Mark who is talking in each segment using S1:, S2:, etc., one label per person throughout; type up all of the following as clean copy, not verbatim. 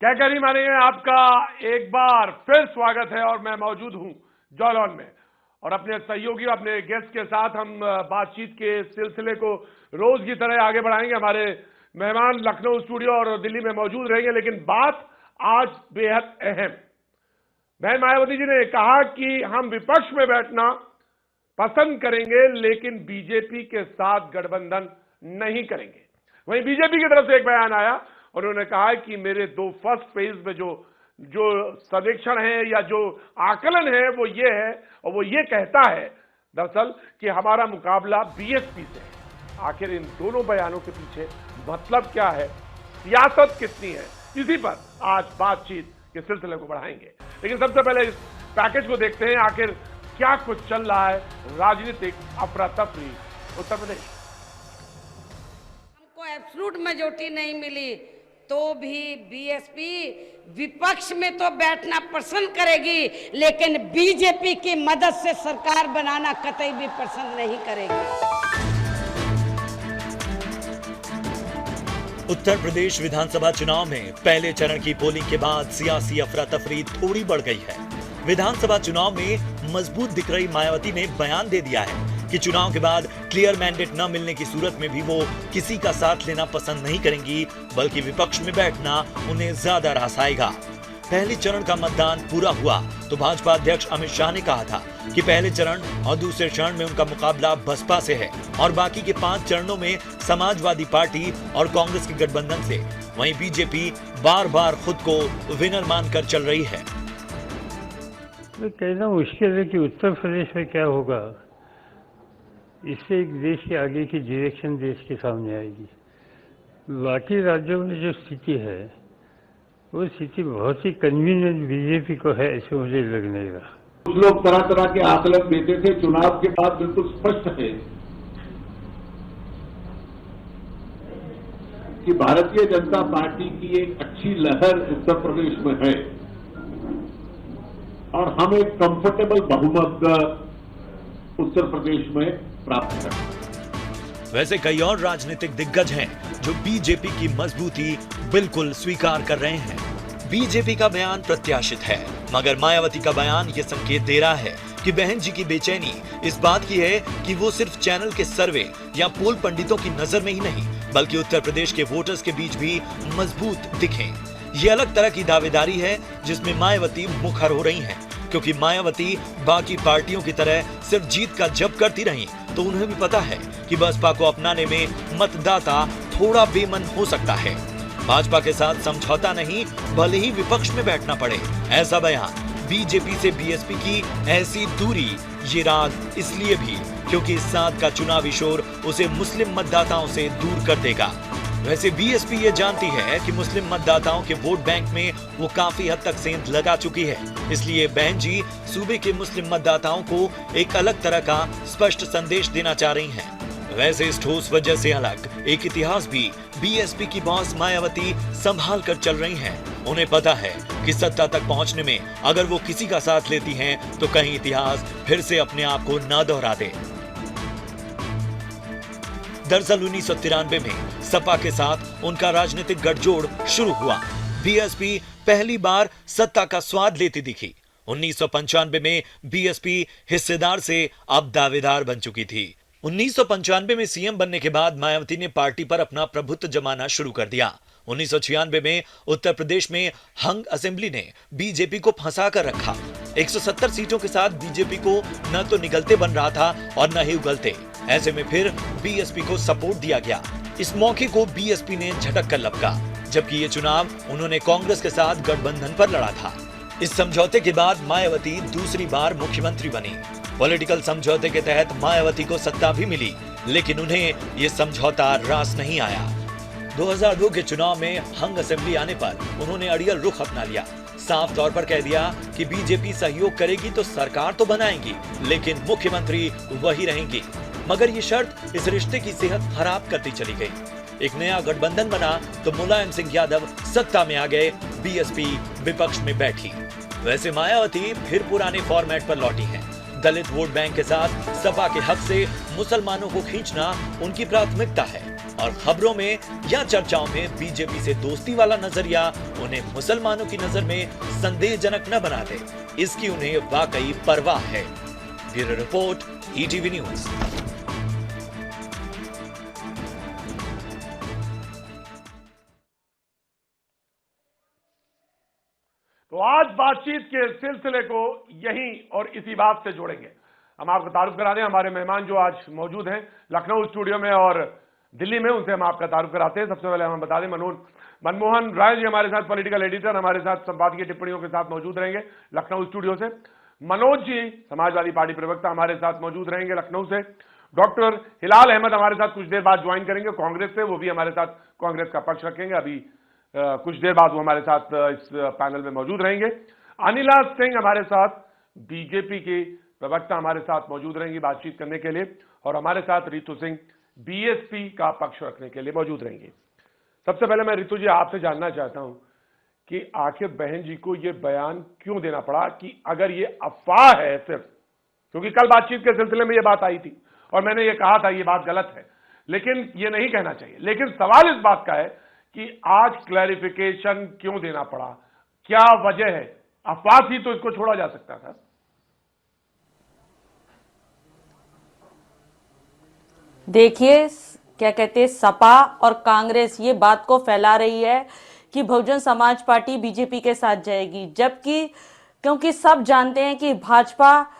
S1: क्या करी मानेंगे, आपका एक बार फिर स्वागत है और मैं मौजूद हूं जौलौन में और अपने सहयोगी अपने गेस्ट के साथ हम बातचीत के सिलसिले को रोज की तरह आगे बढ़ाएंगे। हमारे मेहमान लखनऊ स्टूडियो और दिल्ली में मौजूद रहेंगे, लेकिन बात आज बेहद अहम। बहन मायावती जी ने कहा कि हम विपक्ष में बैठना पसंद करेंगे लेकिन बीजेपी के साथ गठबंधन नहीं करेंगे। वहीं बीजेपी की तरफ से एक बयान आया, उन्होंने कहा कि मेरे दो फर्स्ट फेज में जो सर्वेक्षण है या जो आकलन है वो ये है और वो ये कहता है दरअसल कि हमारा मुकाबला बीएसपी से है। आखिर इन दोनों बयानों के पीछे मतलब क्या है, सियासत कितनी है, इसी पर आज बातचीत के सिलसिले को बढ़ाएंगे। लेकिन सबसे पहले इस पैकेज को देखते हैं, आखिर क्या कुछ चल रहा है राजनीतिक अफरा तफरी उत्तर प्रदेश।
S2: हमको एब्सोल्यूट मेजॉरिटी नहीं मिली तो भी बीएसपी विपक्ष में तो बैठना पसंद करेगी, लेकिन बीजेपी की मदद से सरकार बनाना कतई भी पसंद नहीं करेगी।
S3: उत्तर प्रदेश विधानसभा चुनाव में पहले चरण की पोलिंग के बाद सियासी अफरा तफरी थोड़ी बढ़ गई है। विधानसभा चुनाव में मजबूत दिख रही मायावती ने बयान दे दिया है कि चुनाव के बाद क्लियर मैंडेट न मिलने की सूरत में भी वो किसी का साथ लेना पसंद नहीं करेंगी, बल्कि विपक्ष में बैठना उन्हें ज्यादा रास आएगा। पहले चरण का मतदान पूरा हुआ तो भाजपा अध्यक्ष अमित शाह ने कहा था कि पहले चरण और दूसरे चरण में उनका मुकाबला बसपा से है और बाकी के 5 चरणों में समाजवादी पार्टी और कांग्रेस के गठबंधन से। वहीं बीजेपी बार बार खुद को विनर मानकर चल रही है।
S4: मैं कहना मुश्किल है कि उत्तर प्रदेश में क्या होगा, इससे एक देश के आगे की डायरेक्शन देश के सामने आएगी। बाकी राज्यों में जो स्थिति है वो स्थिति बहुत ही कन्वीनियंट बीजेपी को है, ऐसे मुझे लगने लगा।
S5: कुछ लोग तरह तरह के आकलन देते थे, चुनाव के बाद बिल्कुल स्पष्ट है कि भारतीय जनता पार्टी की एक अच्छी लहर उत्तर प्रदेश में है और हम एक कंफर्टेबल बहुमत उत्तर प्रदेश में प्राप्त करें।
S3: वैसे कई और राजनीतिक दिग्गज हैं जो बीजेपी की मजबूती बिल्कुल स्वीकार कर रहे हैं। बीजेपी का बयान प्रत्याशित है, मगर मायावती का बयान ये संकेत दे रहा है कि बहन जी की बेचैनी इस बात की है कि वो सिर्फ चैनल के सर्वे या पोल पंडितों की नजर में ही नहीं, बल्कि उत्तर प्रदेश के वोटर्स के बीच भी मजबूत दिखें। ये अलग तरह की दावेदारी है जिसमें मायावती मुखर हो रही हैं, क्योंकि मायावती बाकी पार्टियों की तरह सिर्फ जीत का जप करती रही तो उन्हें भी पता है कि बसपा को अपनाने में मतदाता थोड़ा बेमन हो सकता है। भाजपा के साथ समझौता नहीं, भले ही विपक्ष में बैठना पड़े, ऐसा बयान। बीजेपी से बीएसपी की ऐसी दूरी, ये राज इसलिए भी क्योंकि इस साथ का चुनावी शोर उसे मुस्लिम मतदाताओं से दूर कर देगा। वैसे बीएसपी ये जानती है कि मुस्लिम मतदाताओं के वोट बैंक में वो काफी हद तक सेंध लगा चुकी है, इसलिए बहन जी सूबे के मुस्लिम मतदाताओं को एक अलग तरह का स्पष्ट संदेश देना चाह रही हैं। वैसे इस ठोस वजह से अलग एक इतिहास भी बीएसपी की बॉस मायावती संभाल कर चल रही हैं। उन्हें पता है कि सत्ता तक पहुंचने में अगर वो किसी का साथ लेती हैं तो कहीं इतिहास फिर से अपने आप को न दोहरा दे। दरअसल 1993 में सपा के साथ उनका राजनीतिक गठजोड़ शुरू हुआ। बीएसपी पहली बार सत्ता का स्वाद लेती दिखी। 1995 में बीएसपी हिस्सेदार से अब दावेदार बन चुकी थी। 1995 में सीएम बनने के बाद मायावती ने पार्टी पर अपना प्रभुत्व जमाना शुरू कर दिया। 1996 में उत्तर प्रदेश में हंग असेंबली ने बीजेपी को फंसा कर रखा। 170 सीटों के साथ बीजेपी को न तो निगलते बन रहा था और न ही उगलते। ऐसे में फिर बीएसपी को सपोर्ट दिया गया। इस मौके को बीएसपी ने झटक कर लपका, जबकि ये चुनाव उन्होंने कांग्रेस के साथ गठबंधन पर लड़ा था। इस समझौते के बाद मायावती दूसरी बार मुख्यमंत्री बनी। पॉलिटिकल समझौते के तहत मायावती को सत्ता भी मिली, लेकिन उन्हें ये समझौता रास नहीं आया। 2002 के चुनाव में हंग असेंबली आने पर उन्होंने अड़ियल रुख अपना लिया। साफ तौर पर कह दिया कि बीजेपी सहयोग करेगी तो सरकार तो बनाएंगी, लेकिन मुख्यमंत्री वही रहेंगी। मगर ये शर्त इस रिश्ते की सेहत खराब करती चली गई। एक नया गठबंधन बना तो मुलायम सिंह यादव सत्ता में आ गए, बीएसपी विपक्ष में बैठी। वैसे मायावती फिर पुराने फॉर्मेट पर लौटी हैं। दलित वोट बैंक के साथ सपा के हक से मुसलमानों को खींचना उनकी प्राथमिकता है और खबरों में या चर्चाओं में बीजेपी से दोस्ती वाला नजरिया उन्हें मुसलमानों की नजर में संदेहजनक न बना दे, इसकी उन्हें वाकई परवाह है। Bureau report, ETV news.
S1: तो आज बातचीत के सिलसिले को यहीं और इसी बात से जोड़ेंगे। हम आपको तारुफ करा दें, हमारे मेहमान जो आज मौजूद हैं लखनऊ स्टूडियो में और दिल्ली में, उनसे हम आपका तारुफ कराते हैं। सबसे पहले हम बता दें, मनमोहन राय जी हमारे साथ पॉलिटिकल एडिटर, हमारे साथ संपादकीय टिप्पणियों के साथ मौजूद रहेंगे लखनऊ स्टूडियो से। मनोज जी समाजवादी पार्टी प्रवक्ता हमारे साथ मौजूद रहेंगे लखनऊ से। डॉक्टर हिलाल अहमद हमारे साथ कुछ देर बाद ज्वाइन करेंगे कांग्रेस से, वो भी हमारे साथ कांग्रेस का पक्ष रखेंगे। अभी कुछ देर बाद वो हमारे साथ इस पैनल में मौजूद रहेंगे। अनिला सिंह हमारे साथ बीजेपी के प्रवक्ता हमारे साथ मौजूद रहेंगी बातचीत करने के लिए, और हमारे साथ रितु सिंह बीएसपी का पक्ष रखने के लिए मौजूद रहेंगे। सबसे पहले मैं रितु जी आपसे जानना चाहता हूं कि आखिर बहन जी को यह बयान क्यों देना पड़ा कि अगर ये अफवाह है सिर्फ, क्योंकि कल बातचीत के सिलसिले में यह बात आई थी और मैंने ये कहा था ये बात गलत है, लेकिन ये नहीं कहना चाहिए। लेकिन सवाल इस बात का है कि आज क्लैरिफिकेशन क्यों देना पड़ा, क्या वजह है? अफवाह थी तो इसको छोड़ा जा सकता था।
S6: देखिए, क्या कहते हैं, सपा और कांग्रेस ये बात को फैला रही है कि बहुजन समाज पार्टी बीजेपी के साथ जाएगी, जबकि क्योंकि सब जानते हैं कि भाजपा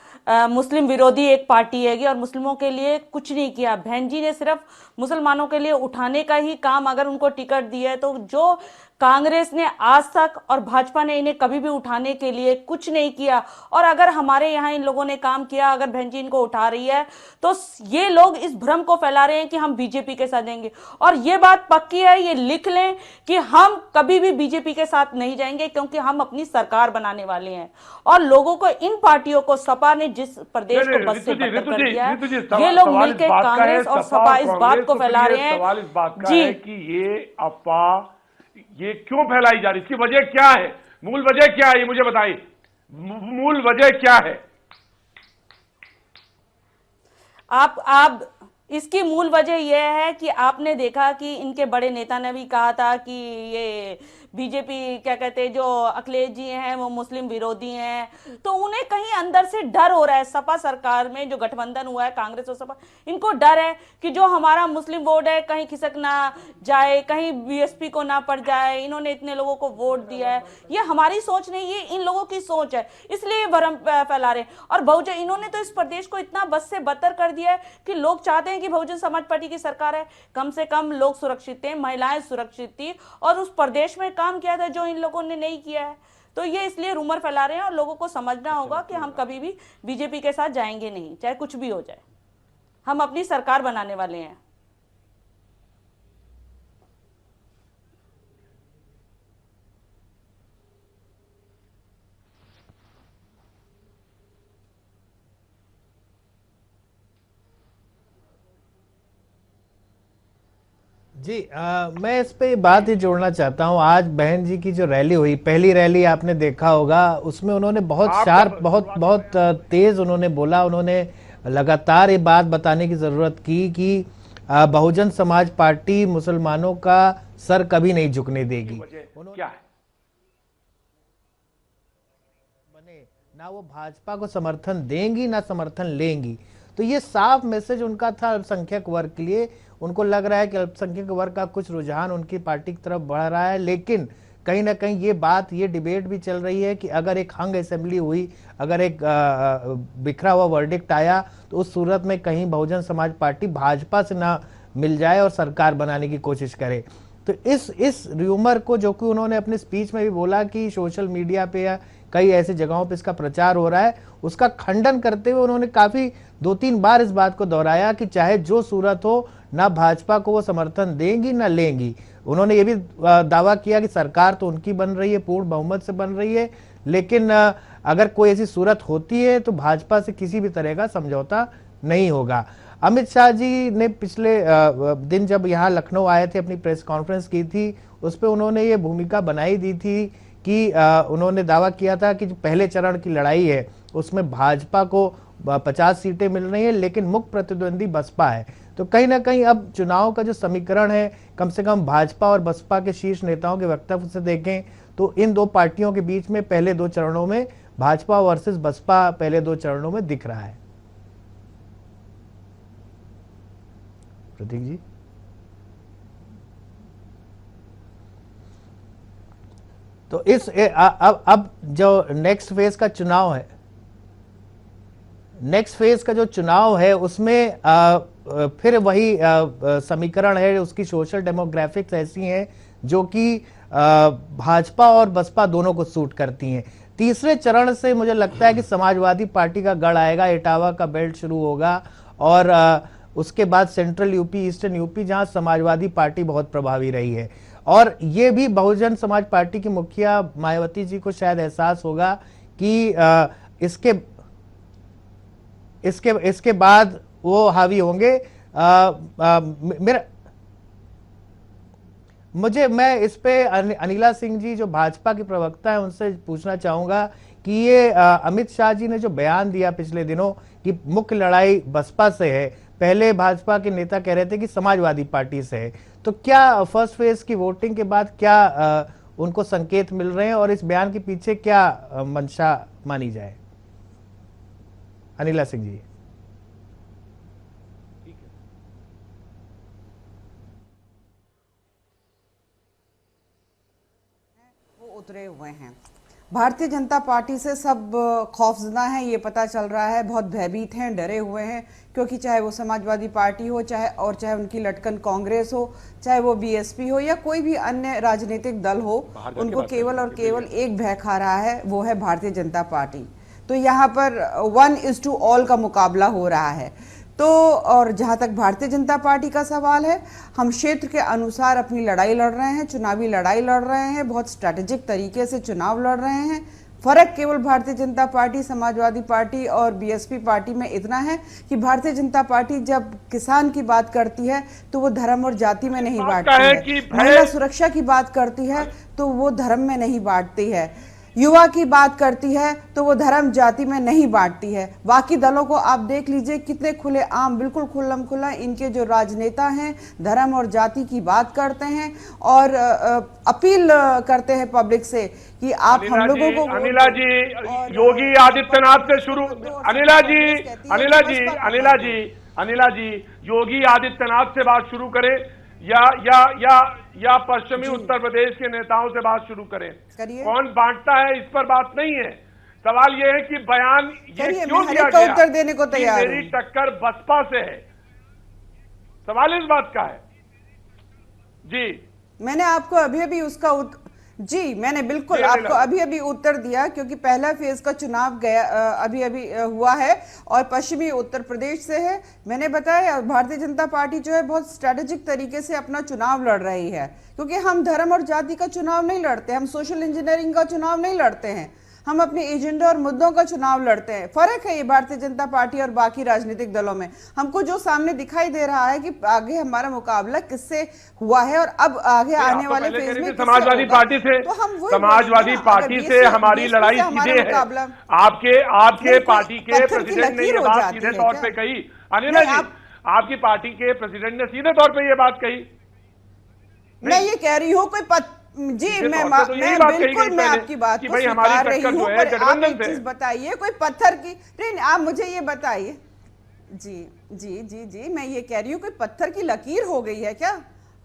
S6: मुस्लिम विरोधी एक पार्टी हैगी और मुस्लिमों के लिए कुछ नहीं किया। बहन जी ने सिर्फ मुसलमानों के लिए उठाने का ही काम, अगर उनको टिकट दिया है तो जो कांग्रेस ने आज तक और भाजपा ने इन्हें कभी भी उठाने के लिए कुछ नहीं किया। और अगर हमारे यहाँ इन लोगों ने काम किया, अगर बहन जी इनको उठा रही है, तो ये लोग इस भ्रम को फैला रहे हैं कि हम बीजेपी के साथ देंगे। और ये बात पक्की है, ये लिख लें कि हम कभी भी बीजेपी के साथ नहीं जाएंगे, क्योंकि हम अपनी सरकार बनाने वाले हैं। और लोगों को, इन पार्टियों को, सपा ने जिस प्रदेश को बस से बदतर कर दिया है, ये लोग मिलकर कांग्रेस और सपा इस बात को फैला रहे हैं।
S1: सवाल इस बात का है कि ये अफवाह ये क्यों फैलाई जा रही, इसकी वजह क्या है, मूल वजह क्या है, ये मुझे बताइए, मूल वजह क्या है?
S6: आप इसकी मूल वजह यह है कि आपने देखा कि इनके बड़े नेता ने भी कहा था कि ये बीजेपी, क्या कहते हैं, जो अखिलेश जी हैं वो मुस्लिम विरोधी हैं, तो उन्हें कहीं अंदर से डर हो रहा है। सपा सरकार में जो गठबंधन हुआ है कांग्रेस और सपा, इनको डर है कि जो हमारा मुस्लिम वोट है कहीं खिसक ना जाए, कहीं बीएसपी को ना पड़ जाए। इन्होंने इतने लोगों को वोट दिया है, ये हमारी सोच नहीं, ये इन लोगों की सोच है, इसलिए ये भ्रम फैला रहे हैं। और बहुजन, इन्होंने तो इस प्रदेश को इतना बस से बदतर कर दिया है कि लोग चाहते हैं कि बहुजन समाज पार्टी की सरकार है, कम से कम लोग सुरक्षित थे, महिलाएं सुरक्षित थी और उस प्रदेश में काम किया था जो इन लोगों ने नहीं किया है। तो ये इसलिए रूमर फैला रहे हैं और लोगों को समझना होगा कि हम कभी भी बीजेपी के साथ जाएंगे नहीं, चाहे कुछ भी हो जाए। हम अपनी सरकार बनाने वाले हैं।
S7: जी मैं इस पे बात ही जोड़ना चाहता हूँ। आज बहन जी की जो रैली हुई, पहली रैली आपने देखा होगा, उसमें उन्होंने बहुत शार्प, बहुत तेज उन्होंने बोला। उन्होंने लगातार ये बात बताने की जरूरत की कि बहुजन समाज पार्टी मुसलमानों का सर कभी नहीं झुकने देगी।
S1: क्या है?
S7: ना वो भाजपा को समर्थन देंगी ना समर्थन लेंगी। तो ये साफ मैसेज उनका था अल्पसंख्यक वर्ग के लिए। उनको लग रहा है कि अल्पसंख्यक वर्ग का कुछ रुझान उनकी पार्टी की तरफ बढ़ रहा है, लेकिन कहीं ना कहीं ये बात, ये डिबेट भी चल रही है कि अगर एक हंग असेंबली हुई, अगर एक बिखरा हुआ वर्डिक्ट आया, तो उस सूरत में कहीं बहुजन समाज पार्टी भाजपा से ना मिल जाए और सरकार बनाने की कोशिश करे। तो इस र्यूमर को, जो कि उन्होंने अपने स्पीच में भी बोला कि सोशल मीडिया पे या कई ऐसी जगहों पे इसका प्रचार हो रहा है, उसका खंडन करते हुए उन्होंने काफी 2-3 बार इस बात को दोहराया कि चाहे जो सूरत हो, ना भाजपा को वो समर्थन देंगी ना लेंगी। उन्होंने ये भी दावा किया कि सरकार तो उनकी बन रही है, पूर्ण बहुमत से बन रही है, लेकिन अगर कोई ऐसी सूरत होती है तो भाजपा से किसी भी तरह का समझौता नहीं होगा। अमित शाह जी ने पिछले दिन जब यहाँ लखनऊ आए थे, अपनी प्रेस कॉन्फ्रेंस की थी, उस पर उन्होंने ये भूमिका बनाई दी थी कि उन्होंने दावा किया था कि जो पहले चरण की लड़ाई है उसमें भाजपा को 50 सीटें मिल रही हैं, लेकिन मुख्य प्रतिद्वंदी बसपा है। तो कहीं ना कहीं अब चुनाव का जो समीकरण है, कम से कम भाजपा और बसपा के शीर्ष नेताओं के वक्तव्य से देखें तो इन दो पार्टियों के बीच में पहले 2 चरणों में भाजपा वर्सेस बसपा पहले 2 चरणों में दिख रहा है। प्रतीक जी, तो इस अब जो नेक्स्ट फेज का चुनाव है, नेक्स्ट फेज का जो चुनाव है उसमें फिर वही समीकरण है, उसकी सोशल डेमोग्राफिक्स ऐसी हैं जो कि भाजपा और बसपा दोनों को सूट करती हैं। तीसरे चरण से मुझे लगता है कि समाजवादी पार्टी का गढ़ आएगा, इटावा का बेल्ट शुरू होगा और उसके बाद सेंट्रल यूपी, ईस्टर्न यूपी, जहां समाजवादी पार्टी बहुत प्रभावी रही है। और ये भी बहुजन समाज पार्टी की मुखिया मायावती जी को शायद एहसास होगा कि इसके बाद वो हावी होंगे। मैं इस पे अनिला सिंह जी जो भाजपा के प्रवक्ता है उनसे पूछना चाहूंगा कि ये अमित शाह जी ने जो बयान दिया पिछले दिनों कि मुख्य लड़ाई बसपा से है, पहले भाजपा के नेता कह रहे थे कि समाजवादी पार्टी से है, तो क्या फर्स्ट फेज की वोटिंग के बाद क्या उनको संकेत मिल रहे हैं और इस बयान के पीछे क्या मंशा मानी जाए? अनिला सिंह जी।
S8: वो उतरे हुए हैं, भारतीय जनता पार्टी से सब खौफजदा हैं, ये पता चल रहा है, बहुत भयभीत हैं, डरे हुए हैं, क्योंकि चाहे वो समाजवादी पार्टी हो, चाहे उनकी लटकन कांग्रेस हो, चाहे वो बीएसपी हो या कोई भी अन्य राजनीतिक दल हो, उनको केवल और केवल एक भय खा रहा है, वो है भारतीय जनता पार्टी। तो यहाँ पर 1:all का मुकाबला हो रहा है। तो और जहाँ तक भारतीय जनता पार्टी का सवाल है, हम क्षेत्र के अनुसार अपनी लड़ाई लड़ रहे हैं, चुनावी लड़ाई लड़ रहे हैं, बहुत स्ट्रैटेजिक तरीके से चुनाव लड़ रहे हैं। फर्क केवल भारतीय जनता पार्टी, समाजवादी पार्टी और बीएसपी पार्टी में इतना है कि भारतीय जनता पार्टी जब किसान की बात करती है तो वो धर्म और जाति में नहीं बांटती है, महिला सुरक्षा की बात करती है तो वो धर्म में नहीं बांटती है, युवा की बात करती है तो वो धर्म जाति में नहीं बांटती है। बाकी दलों को आप देख लीजिए कितने खुले आम, बिल्कुल खुल्लम खुला इनके जो राजनेता हैं धर्म और जाति की बात करते हैं और अपील करते हैं पब्लिक से कि आप हम लोगों को।
S1: अनिला जी, योगी आदित्यनाथ से शुरू, अनिला जी योगी आदित्यनाथ से बात शुरू करें या पश्चिमी उत्तर प्रदेश के नेताओं से बात शुरू करें? कौन बांटता है इस पर बात नहीं है, सवाल यह है कि बयान ये क्यों दिया गया
S8: उत्तर देने को तैयार,
S1: मेरी टक्कर बसपा से है, सवाल इस बात का है। जी
S8: मैंने आपको अभी उसका मैंने बिल्कुल आपको अभी उत्तर दिया, क्योंकि पहला फेज का चुनाव गया अभी हुआ है और पश्चिमी उत्तर प्रदेश से है। मैंने बताया भारतीय जनता पार्टी जो है बहुत स्ट्रेटेजिक तरीके से अपना चुनाव लड़ रही है, क्योंकि हम धर्म और जाति का चुनाव नहीं लड़ते, हम सोशल इंजीनियरिंग का चुनाव नहीं लड़ते हैं, हम अपने एजेंडा और मुद्दों का चुनाव लड़ते हैं। फर्क है ये भारतीय जनता पार्टी और बाकी राजनीतिक दलों में। हमको जो सामने दिखाई दे रहा है कि आगे हमारा मुकाबला किससे हुआ है और अब आगे आने वाले फेज में
S1: समाजवादी पार्टी से,
S8: तो हम
S1: समाजवादी पार्टी से हमारी लड़ाई सीधे है। आपके पार्टी के प्रेसिडेंट ने ये बात सीधे तौर पे कही। अनिला जी, आपकी पार्टी के प्रेसिडेंट ने सीधे तौर पे ये बात कही।
S8: मैं ये कह रही हूँ कोई जी मैं बिल्कुल मैं आपकी बात को स्वीकार रही हूँ, पर आप एक चीज बताइए, कोई पत्थर की नहीं, आप मुझे ये बताइए। जी मैं ये कह रही हूँ कोई पत्थर की लकीर हो गई है क्या?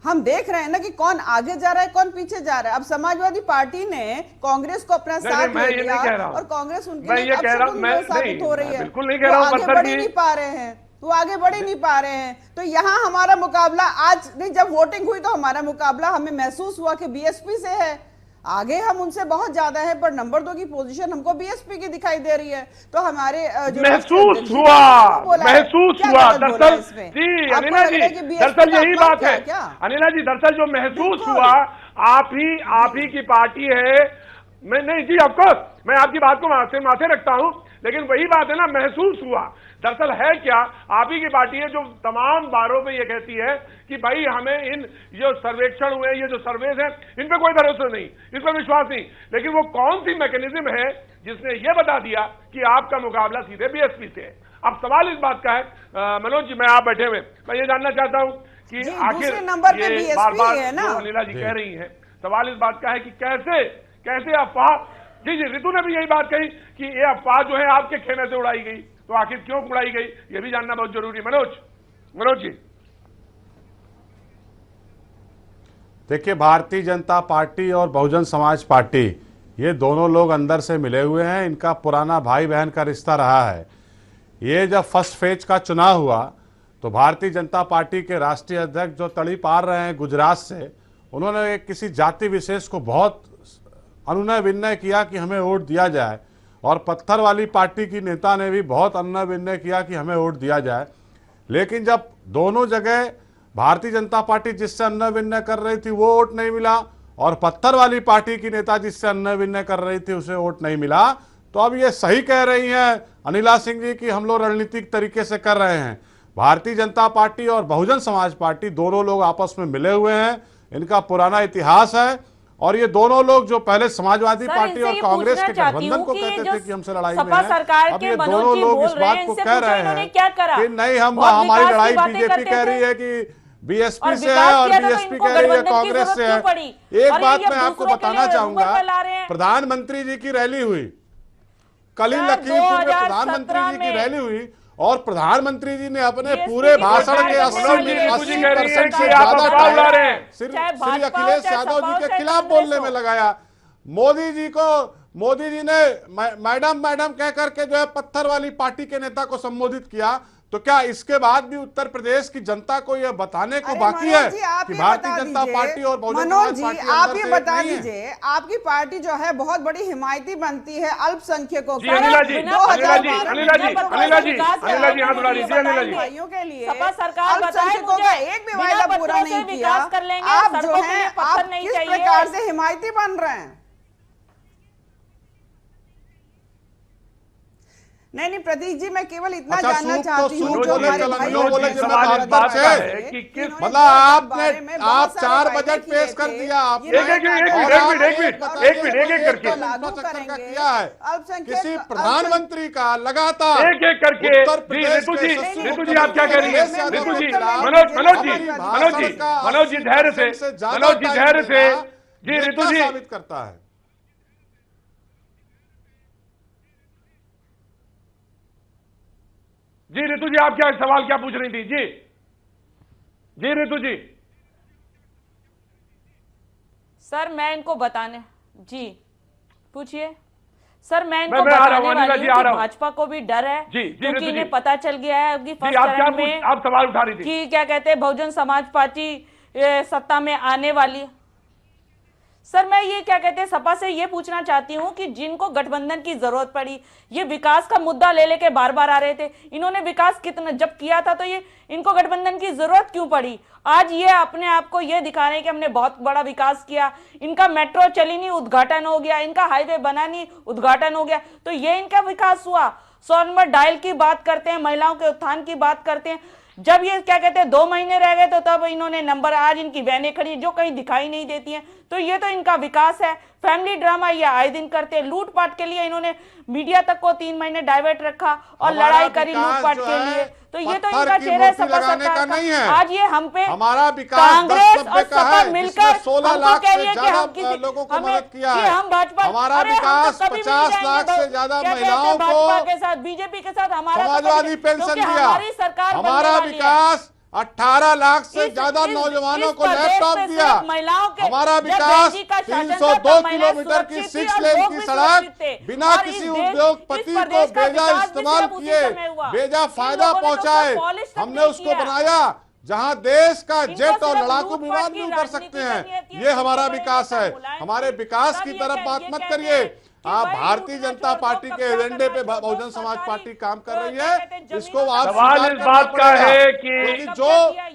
S8: हम देख रहे हैं ना कि कौन आगे जा रहा है कौन पीछे जा रहा है। अब समाजवादी पार्टी ने कांग्रेस को अपना साथ ले लिया और कांग्रेस उनके लिए साबित हो रही है,
S1: बिल्कुल नहीं कह रहा हूं,
S8: आगे बढ़ नहीं पा रहे हैं, वो आगे बढ़ ही नहीं पा रहे हैं। तो यहाँ हमारा मुकाबला आज नहीं, जब वोटिंग हुई तो हमारा मुकाबला हमें महसूस हुआ कि बीएसपी से है, आगे हम उनसे बहुत ज्यादा है, पर नंबर 2 की पोजीशन हमको बीएसपी की दिखाई दे रही है। तो हमारे जो
S1: महसूस हुआ दरअसल जी अनिला जी, दरअसल यही बात है अनिला जी, दरअसल जो महसूस हुआ आप ही की पार्टी है। मैं नहीं जी, ऑफकोर्स मैं आपकी बात को माथे रखता हूं, लेकिन वही बात है ना, महसूस हुआ। दरअसल है क्या, आप ही की पार्टी है जो तमाम बारों पे ये कहती है कि भाई हमें इन जो सर्वेक्षण हुए, ये जो सर्वेज हैं, इन पे कोई भरोसा नहीं, इस पर विश्वास नहीं। लेकिन वो कौन सी मैकेनिज्म है जिसने ये बता दिया कि आपका मुकाबला सीधे बीएसपी से है? अब सवाल इस बात का है, मनोज जी, मैं आप बैठे हुए, मैं ये जानना चाहता हूं कि आखिर
S8: नंबर पे
S1: ये
S8: बीएसपी
S1: बार-बार
S8: है ना,
S1: जो अनिला जी कह रही हैं, सवाल इस बात का है कि कैसे अफवाह, जी रितु ने भी यही बात कही कि ये अफवाह जो है आपके खेमे से उड़ाई गई, तो आखिर क्यों उड़ाई गई, ये भी जानना बहुत जरूरी है। मनोज जी।
S9: देखिए, भारतीय जनता पार्टी और बहुजन समाज पार्टी, ये दोनों लोग अंदर से मिले हुए हैं, इनका पुराना भाई बहन का रिश्ता रहा है। ये जब फर्स्ट फेज का चुनाव हुआ तो भारतीय जनता पार्टी के राष्ट्रीय अध्यक्ष जो तड़ी पार रहे हैं गुजरात से, उन्होंने किसी जाति विशेष को बहुत अनुनय विनय किया कि हमें वोट दिया जाए, और पत्थर वाली पार्टी की नेता ने भी बहुत अनुनय विनय किया कि हमें वोट दिया जाए। लेकिन जब दोनों जगह भारतीय जनता पार्टी जिससे अनुनय विनय कर रही थी वो वोट नहीं मिला, और पत्थर वाली पार्टी की नेता जिससे अनुनय विनय कर रही थी उसे वोट नहीं मिला, तो अब ये सही कह रही हैं अनिला सिंह जी कि हम लोग रणनीतिक तरीके से कर रहे हैं। भारतीय जनता पार्टी और बहुजन समाज पार्टी दोनों लोग आपस में मिले हुए हैं, इनका पुराना इतिहास है, और ये दोनों लोग जो पहले समाजवादी पार्टी और कांग्रेस के गठबंधन को कहते थे कि हमसे लड़ाई में है, अब ये दोनों लोग इस बात को कह रहे हैं कि नहीं, हमारी लड़ाई बीजेपी कह रही है कि बीएसपी से है और बीएसपी कह रही है कांग्रेस से है। एक बात मैं आपको बताना चाहूंगा, प्रधानमंत्री जी की रैली हुई कल ही लखीमपुर में, प्रधानमंत्री जी की रैली हुई, और प्रधानमंत्री जी ने अपने पूरे भाषण के 80% से ज्यादा टाइम श्री अखिलेश यादव जी के खिलाफ बोलने में लगाया। मोदी जी ने मैडम कह करके जो है पत्थर वाली पार्टी के नेता को संबोधित किया। तो क्या इसके बाद भी उत्तर प्रदेश की जनता को यह बताने को बाकी है कि भारतीय जनता पार्टी और बहुजन समाज पार्टी,
S8: आप ये बता दीजिए, आपकी पार्टी जो है बहुत बड़ी हिमायती बनती है अल्पसंख्यकों
S1: के लिए,
S8: अल्पसंख्यकों का एक भी वायदा पूरा नहीं किया। आप जो है आप किस प्रकार से हिमायती बन रहे हैं? नहीं प्रतीक जी, मैं केवल इतना जानना चाहती हूँ जो हमारे भाइयों
S9: मतलब आप 4 बजट पेश कर दिया,
S1: एक मिनट करके
S9: किया है किसी प्रधानमंत्री का लगातार
S1: एक करके। रितु जी आप क्या कह रही है? रितु जी, मनोज जी धैर्य से जी, रितु जी
S9: साबित करता है।
S1: जी रितु जी, आप क्या सवाल क्या पूछ रही थी? जी रितु जी।
S6: सर मैं इनको बताने, जी पूछिए सर। मैं इनको बताने वाली हूं कि भाजपा को भी डर है क्योंकि इन्हें पता चल गया है कि फर्स्ट चरण में
S1: आप सवाल उठा रही थी
S6: कि क्या कहते हैं बहुजन समाज पार्टी सत्ता में आने वाली। सर मैं ये क्या कहते हैं सपा से ये पूछना चाहती हूँ कि जिनको गठबंधन की जरूरत पड़ी, ये विकास का मुद्दा ले लेके बार बार आ रहे थे, इन्होंने विकास कितना जब किया था तो ये इनको गठबंधन की जरूरत क्यों पड़ी? आज ये अपने आप को ये दिखा रहे हैं कि हमने बहुत बड़ा विकास किया, इनका मेट्रो चली नहीं उद्घाटन हो गया, इनका हाईवे बना नहीं उद्घाटन हो गया, तो ये इनका विकास हुआ। 100 नंबर डायल की बात करते हैं, महिलाओं के उत्थान की बात करते हैं, जब ये क्या कहते हैं 2 महीने रह गए तो तब इन्होंने नंबर, आज इनकी वैनें खड़ी जो कहीं दिखाई नहीं देती हैं, तो ये तो इनका विकास है। फैमिली ड्रामा ये आए दिन करते हैं, लूटपाट के लिए इन्होंने मीडिया तक को 3 महीने डाइवर्ट रखा और लड़ाई करी लूटपाट के लिए, तो ये तो इनका चेहरा है सपा सरकार का। आज ये हम पे कांग्रेस और सपा मिलकर हमको कह रही है कि हम किसी हम भाजपा,
S9: हमारा विकास 50 लाख से ज्यादा महिलाओं को
S6: भाजपा के साथ बीजेपी के साथ हमारा
S9: समाजवादी पेंशन दिया,
S6: हमारी सरकार
S9: हमारा विकास 18 लाख से ज्यादा नौजवानों को लैपटॉप दिया, हमारा विकास 302 किलोमीटर की 6 लेन की सड़क बिना किसी उद्योगपति को बेजा इस्तेमाल किए, बेजा फायदा पहुंचाए, हमने उसको बनाया जहां देश का जेट और लड़ाकू विमान भी उतर सकते हैं। ये हमारा विकास है। हमारे विकास की तरफ बात मत करिए। आप भारतीय जनता पार्टी के एजेंडे पे बहुजन समाज पार्टी काम कर रही है, इसको आप
S1: सवाल इस बात का है कि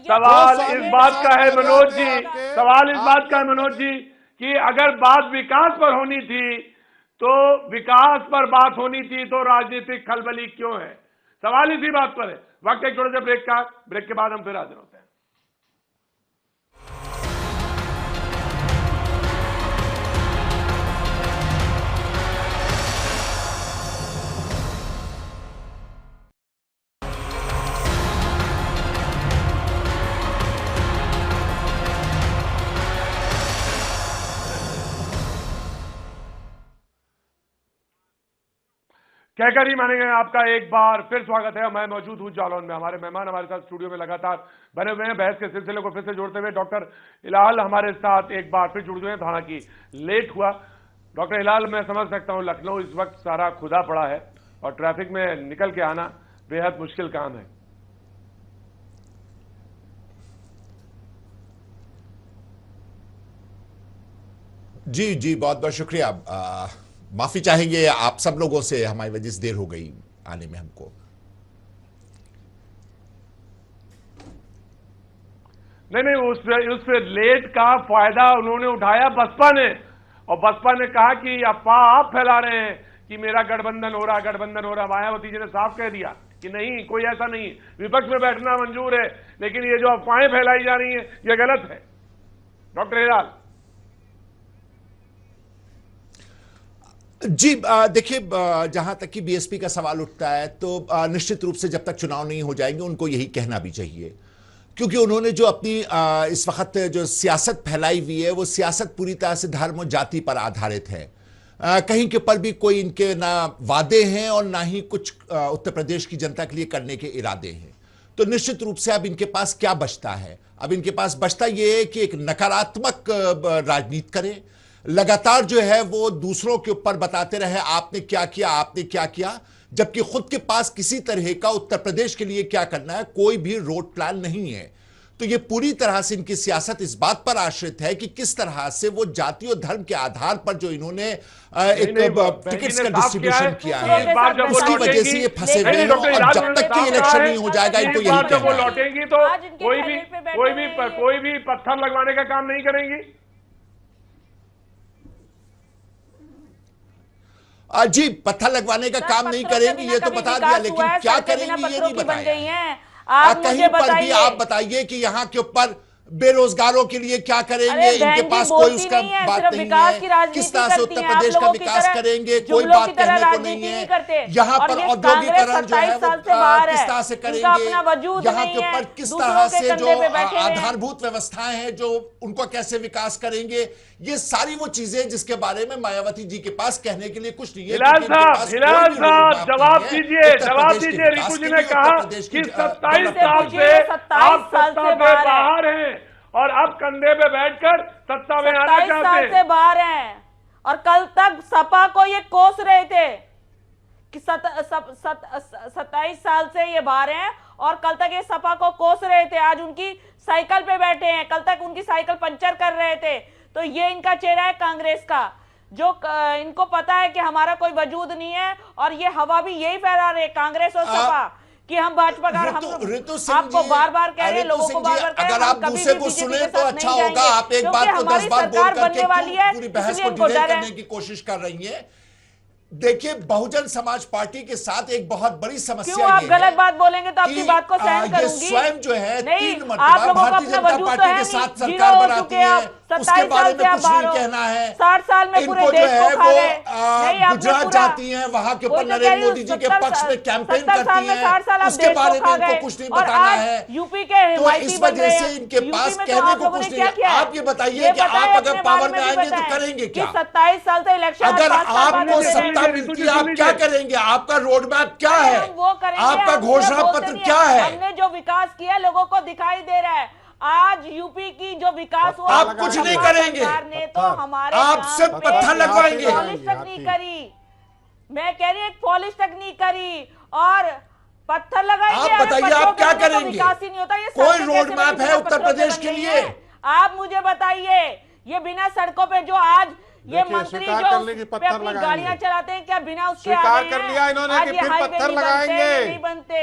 S1: सवाल इस बात का है मनोज जी, सवाल इस बात का है मनोज जी कि अगर बात विकास पर होनी थी तो विकास पर बात होनी थी, तो राजनीतिक खलबली क्यों है? सवाल इसी बात पर है। वक्त एक छोटे से ब्रेक का, ब्रेक के बाद हम फिर हाजिर होते हैं। कहकर ही मानेंगे आपका एक बार फिर स्वागत है। मैं मौजूद हूं जालौन में। हमारे मेहमान हमारे साथ स्टूडियो में लगातार बने हुए हैं। बहस के सिलसिले को फिर से जोड़ते हुए डॉक्टर हिलाल हमारे साथ एक बार फिर जुड़ गए हैं। हालांकि लेट हुआ। डॉक्टर हिलाल, मैं समझ सकता हूं लखनऊ इस वक्त सारा खुदा पड़ा है और ट्रैफिक में निकल के आना बेहद मुश्किल काम है।
S10: जी जी, बहुत बहुत शुक्रिया। माफी चाहेंगे आप सब लोगों से, हमारी वजह से देर हो गई आने में हमको।
S1: नहीं, उस लेट का फायदा उन्होंने उठाया बसपा ने, और बसपा ने कहा कि अफवाह आप फैला रहे हैं कि मेरा गठबंधन हो रहा। मायावती जी ने साफ कह दिया कि नहीं, कोई ऐसा नहीं, विपक्ष में बैठना मंजूर है, लेकिन ये जो अफवाहें फैलाई जा रही हैं ये गलत है। डॉक्टर हिलाल
S10: जी, देखिए, जहां तक कि बीएसपी का सवाल उठता है तो निश्चित रूप से जब तक चुनाव नहीं हो जाएंगे उनको यही कहना भी चाहिए, क्योंकि उन्होंने जो अपनी इस वक्त जो सियासत फैलाई हुई है वो सियासत पूरी तरह से धर्म और जाति पर आधारित है। कहीं के पर भी कोई इनके ना वादे हैं और ना ही कुछ उत्तर प्रदेश की जनता के लिए करने के इरादे हैं। तो निश्चित रूप से अब इनके पास क्या बचता है? अब इनके पास बचता यह है कि एक नकारात्मक राजनीति करें, लगातार जो है वो दूसरों के ऊपर बताते रहे आपने क्या किया, जबकि खुद के पास किसी तरह का उत्तर प्रदेश के लिए क्या करना है कोई भी रोड प्लान नहीं है। तो ये पूरी तरह से इनकी सियासत इस बात पर आश्रित है कि किस तरह से वो जाति और धर्म के आधार पर जो इन्होंने एक टिकट्स का डिस्ट्रीब्यूशन किया है, उसकी वजह से ये फंसे हुए हैं। और जब तक कि इलेक्शन नहीं हो जाएगा इनको यही कहना है।
S1: लौटेंगी तो कोई भी पत्थर लगवाने का काम नहीं करेंगी।
S10: जी, पत्थर लगवाने का काम नहीं करेंगी ये तो बता दिया, लेकिन क्या करेंगी ये नहीं बताया। कहीं पर भी आप बताइए कि यहाँ के ऊपर बेरोजगारों के लिए क्या करेंगे? इनके पास कोई उसका बात नहीं है। किस तरह से उत्तर प्रदेश का विकास करेंगे कोई बात कहने को नहीं है। यहाँ पर औद्योगिकरण जो है वो किस तरह से करेंगे, यहाँ के ऊपर किस तरह से जो आधारभूत व्यवस्थाएं हैं जो उनको कैसे विकास करेंगे, ये सारी वो चीजें जिसके बारे में मायावती जी के पास कहने के लिए कुछ नहीं है।
S1: हिलाल साहब जवाब दीजिए। रितु जी ने कहा कि 27 साल से आप सत्ता से बाहर हैं और अब कंधे पे बैठकर सत्ता में आना चाहते हैं।
S6: 27 साल से बाहर हैं और कल तक सपा को ये कोस रहे थे कि 27 साल से ये बाहर हैं और कल तक ये सपा को कोस रहे थे। आज उनकी साइकिल पे बैठे हैं, कल तक उनकी साइकिल पंचर कर रहे थे। तो ये इनका चेहरा है कांग्रेस का, जो इनको पता है कि हमारा कोई वजूद नहीं है और ये हवा भी यही फैला रहे कांग्रेस और सपा कि हम भाजपा का आपको बार बार कह रहे हैं, लोगों को बार बार कह रहे हैं,
S10: अगर आप दूसरे को सुने तो अच्छा होगा। आप एक बात को 10 बार बोल करके पूरी बहस को डिले करने की कोशिश कर रही हैं। देखिए, बहुजन समाज पार्टी के साथ एक बहुत बड़ी समस्या
S6: क्यों आप गलत बात बोलेंगे तो आपकी बात को सहन करूंगी।
S10: स्वयं जो है 3 मरतबा भारतीय जनता पार्टी के साथ सरकार बनाती है, उसके बारे में कुछ नहीं कहना है।
S6: 60 साल में पूरे देश को खा गए।
S10: गुजरात जाती हैं, वहां के ऊपर नरेंद्र मोदी जी के पक्ष में कैंपेन करती हैं, उसके बारे में इनको कुछ नहीं बताना है।
S6: यूपी के
S10: तो इस वजह से इनके पास कहने को कुछ नहीं है। आप ये बताइए कि आप अगर पावर में आएंगे तो करेंगे क्या?
S6: 27 साल से इलेक्शन,
S10: अगर आपको सत्ता मिलती है आप क्या करेंगे? आपका रोड मैप क्या है? आपका घोषणा पत्र क्या है?
S6: हमने जो विकास किया लोगों को दिखाई दे रहा है। आज यूपी की जो विकास हुआ,
S10: आप कुछ नहीं करेंगे,
S6: ने तो हमारे
S10: आप सिर्फ पत्थर लगवाएंगे।
S6: पॉलिश तक नहीं करी, मैं कह रही हूँ पॉलिश तक नहीं करी और पत्थर लगाएंगे।
S10: आप बताइए आप क्या करेंगे?
S6: विकास ही नहीं होता। ये
S10: कोई रोड मैप है उत्तर प्रदेश के लिए?
S6: आप मुझे बताइए, ये बिना सड़कों पे जो आज ये मंत्री जो अपनी गाड़ियां चलाते हैं, क्या बिना उसके
S9: स्वीकार कर लिया इन्होंने कि फिर पत्थर लगाएंगे?
S6: नहीं बनते।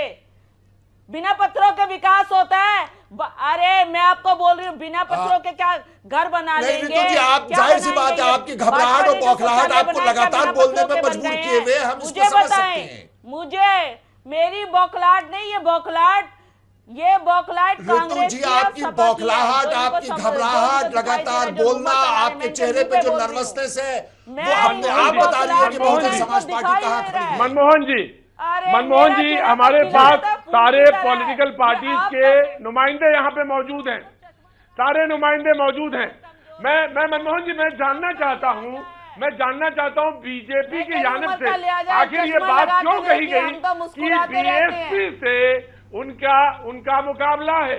S6: बिना पत्थरों के विकास होता है? अरे मैं आपको बोल रही हूँ, बिना पत्थरों के क्या घर बना
S10: नहीं,
S6: लेंगे?
S10: रितु जी, आप
S6: क्या
S10: जाहिर सी बात है,
S6: बनाएंगे?
S10: आपकी घबराहट और बौखलाहट आपको लगातार बोलने पे मजबूर किए हुए, हम इसको
S6: मुझे
S10: समझ
S6: बताएं,
S10: सकते हैं।
S6: मुझे, मेरी बौखलाहट नहीं, ये बौखलाहट
S10: रितु
S6: कांग्रेस
S10: जी,
S6: की और
S10: आपकी
S6: सपा की है।
S10: बौखलाहट,
S6: जो इनको
S10: आपकी
S6: जो
S10: घबराहट,
S6: दिखाई दे रहा
S10: लगातार
S6: है, जो
S10: बोलना,
S6: rumor फैला रहे हैं,
S10: आपके
S6: मैं
S10: चेहरे
S6: इनके
S10: पे जो
S6: मुंह पे बोल रही
S10: नर्वसनेस है,
S6: मैं
S10: वो अपने आप
S6: इनको
S10: बता रही है कि
S6: बौखलाहट
S10: बहुजन
S6: नहीं,
S10: समाज
S6: इनको
S10: पार्टी
S6: दिखाई
S10: कहाँ
S6: दे
S10: खड़ी
S6: रहा
S10: है।
S6: है।
S1: मनमोहन जी,
S6: अरे
S1: मनमोहन
S6: मेरा
S1: जी,
S6: चेहरा
S1: हमारे
S6: तो
S1: पास
S6: खिला था,
S1: सारे
S6: फूल की तरह है।
S1: पॉलिटिकल पार्टीज
S6: आप
S1: के नुमाइंदे यहाँ पे मौजूद हैं, सारे नुमाइंदे मौजूद हैं। मैं मनमोहन जी, मैं जानना चाहता हूँ बीजेपी की जानिब से आखिर ये बात क्यों कही गई कि बीएसपी से उनका मुकाबला है।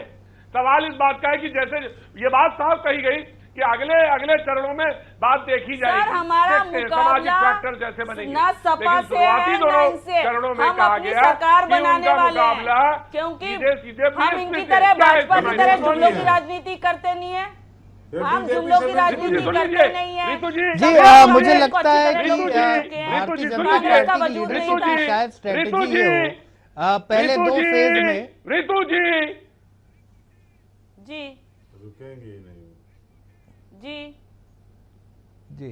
S1: सवाल इस बात का है कि जैसे ये बात साफ कही गई कि अगले चरणों में बात देखी जाएगी।
S6: सर, हमारा
S1: सामाजिक
S6: मुकाबला
S1: फैक्टर जैसे बनेंगे,
S6: ना सपा
S1: लेकिन
S6: से
S1: शुरुआती
S6: है, ना
S1: दोनों
S6: इनसे।
S1: चरणों में
S6: हम
S1: कहा
S6: अपनी
S1: गया
S6: सरकार
S1: कि
S6: बनाने
S1: उनका
S6: वाले हैं,
S1: मुकाबला
S6: क्योंकि
S1: सीधे
S6: हम
S1: BSP
S6: इनकी
S1: से।
S6: तरह
S1: क्या है
S6: भाजपा की
S1: इसका
S6: तरह
S1: मतलब?
S6: जुमलों की राजनीति करते नहीं है, हम जुमलों की राजनीति करते नहीं है।
S1: रितु जी,
S7: जी, मुझे लगता है कि
S1: रितु जी,
S7: भारतीय
S1: रितु
S7: जनता
S1: जी,
S7: पार्टी की
S6: वजूद नहीं
S7: लीडरशिप
S6: था।
S7: की शायद
S1: रितु
S7: स्ट्रेटेजी
S1: जी,
S7: ये हो पहले
S1: रितु
S7: दो
S1: जी,
S7: फेज में।
S1: रितु जी,
S6: जी
S9: रुकेंगे ही नहीं।
S6: जी
S7: जी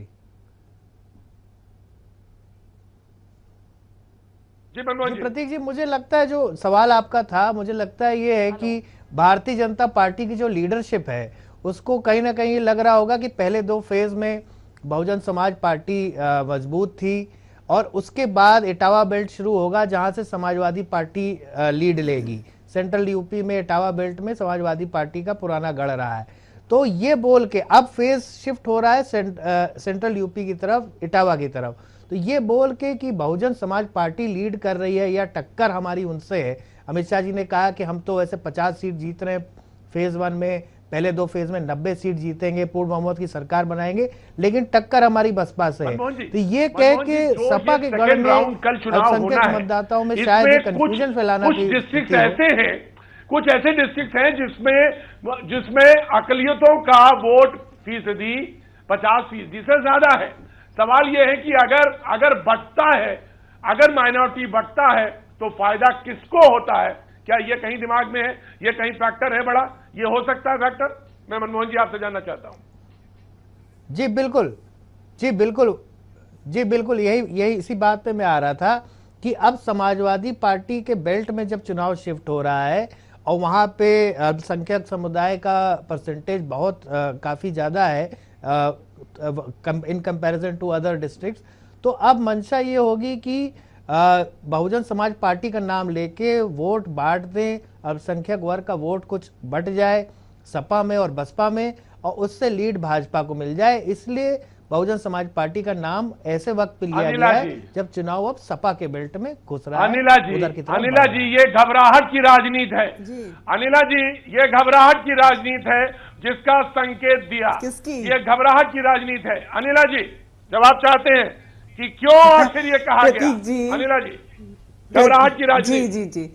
S1: जी मनमोहन
S7: जी
S1: जी,
S7: प्रतीक जी, मुझे लगता है जो सवाल आपका था, मुझे लगता है ये है कि भारतीय जनता पार्टी की जो लीडरशिप है उसको कहीं ना कहीं लग रहा होगा कि पहले दो फेज में बहुजन समाज पार्टी मजबूत थी और उसके बाद इटावा बेल्ट शुरू होगा जहां से समाजवादी पार्टी लीड लेगी। सेंट्रल यूपी में इटावा बेल्ट में समाजवादी पार्टी का पुराना गढ़ रहा है, तो ये बोल के अब फेज शिफ्ट हो रहा है सेंट्रल यूपी की तरफ, इटावा की तरफ। तो ये बोल के कि बहुजन समाज पार्टी लीड कर रही है या टक्कर हमारी उनसे है। अमित शाह जी ने कहा कि हम तो वैसे 50 सीट जीत रहे हैं फेज 1 में, पहले दो फेज में 90 सीट जीतेंगे, पूर्ण बहुमत की सरकार बनाएंगे, लेकिन टक्कर हमारी बसपा से है। तो ये कह के सपा के गढ़ में अल्पसंख्यक मतदाताओं में शायद कंफ्यूजन फैलाना
S1: कुछ डिस्ट्रिक्ट ऐसे हैं, कुछ ऐसे डिस्ट्रिक्ट हैं जिसमें अकलियतों का वोट फीसदी 50% से ज्यादा है। सवाल यह है कि अगर बढ़ता है, अगर माइनॉरिटी बढ़ता है तो फायदा किसको होता है? क्या ये कहीं दिमाग में है? ये कहीं फैक्टर है बड़ा? ये हो सकता है फैक्टर? मैं मनमोहन जी आपसे जानना चाहता हूं।
S7: जी बिल्कुल, जी बिल्कुल, जी बिल्कुल, यही इसी बात पे मैं आ रहा था कि अब समाजवादी पार्टी के बेल्ट में जब चुनाव शिफ्ट हो रहा है और वहां पे अल्पसंख्यक समुदाय का परसेंटेज बहुत काफी ज्यादा है in comparison to other districts, तो अब मंशा ये होगी कि बहुजन समाज पार्टी का नाम लेके वोट बांट दें, अल्पसंख्यक वर्ग का वोट कुछ बट जाए सपा में और बसपा में और उससे लीड भाजपा को मिल जाए। इसलिए बहुजन समाज पार्टी का नाम ऐसे वक्त पे लिया गया है जब चुनाव अब सपा के बेल्ट में घुस रहा है।
S1: अनिला जी, ये घबराहट की राजनीति है। अनिला जी, ये घबराहट की राजनीति है जिसका संकेत दिया। ये घबराहट की राजनीति है। अनिला जी, जब आप चाहते हैं कि क्यों आखिर ये कहा गया, अनिला जी, घबराहट की राजनीति।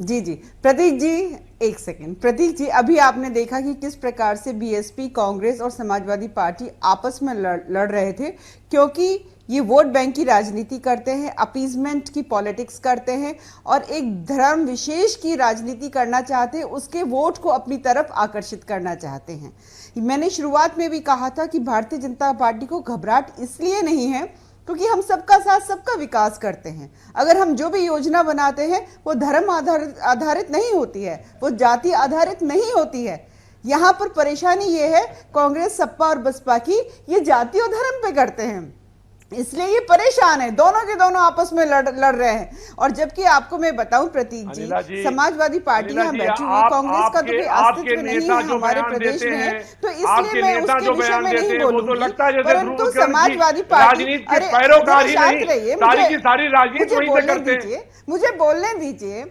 S8: जी प्रतीक जी, एक सेकंड। प्रतीक जी, अभी आपने देखा कि किस प्रकार से बीएसपी, कांग्रेस और समाजवादी पार्टी आपस में लड़ रहे थे, क्योंकि ये वोट बैंक की राजनीति करते हैं, अपीजमेंट की पॉलिटिक्स करते हैं और एक धर्म विशेष की राजनीति करना चाहते हैं, उसके वोट को अपनी तरफ आकर्षित करना चाहते हैं। मैंने शुरुआत में भी कहा था कि भारतीय जनता पार्टी को घबराहट इसलिए नहीं है क्योंकि हम सबका साथ सबका विकास करते हैं। अगर हम जो भी योजना बनाते हैं वो धर्म आधारित नहीं होती है, वो जाति आधारित नहीं होती है। यहाँ पर परेशानी ये है कांग्रेस, सपा और बसपा की, ये जाति और धर्म पे करते हैं, इसलिए ये परेशान है। दोनों के दोनों आपस में लड़ रहे हैं। और जबकि आपको मैं बताऊं प्रतीक जी, समाजवादी पार्टी यहाँ बैठी हुई, कांग्रेस का तो कोई अस्तित्व नहीं है हमारे प्रदेश में, तो इसलिए मैं उसके विषय में नहीं बोलूंगी। परंतु समाजवादी पार्टी, अरे शांत रहिए, मुझे बोलने दीजिए।